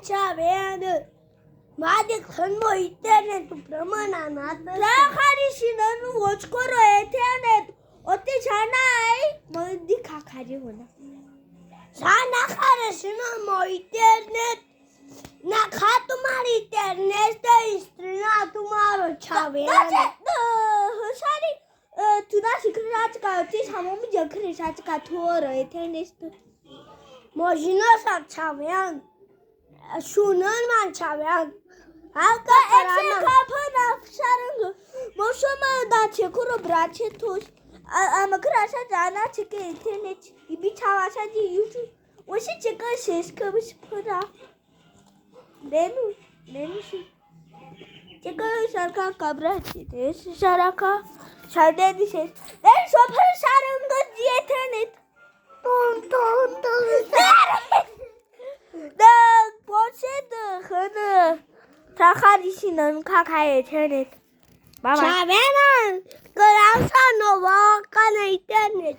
чавян. Мадик ханмо интернет промана надо. Захаришинан очкоро интернет. Оти чанай моди какари хона. Сана харишинан мо интернет. На хатумар интернет истрина тумаро чавян. Шари туда секретарка ти самоми секретарка туоро интернет. Можина сап чавян. Шунан ман чавян. Ака эксе капана шаран мошома да чекуро браче тош амакраша жана чеке интернет иби чаваша ди ютуб оси чека шешкабиш пора Nenu shi cheka sarka kabrati des saraka shade di ses den sopar saranga di internet ton da poche de khana Захаришинан какая интернет. Мама. Чавян, главное, но вакана интернет.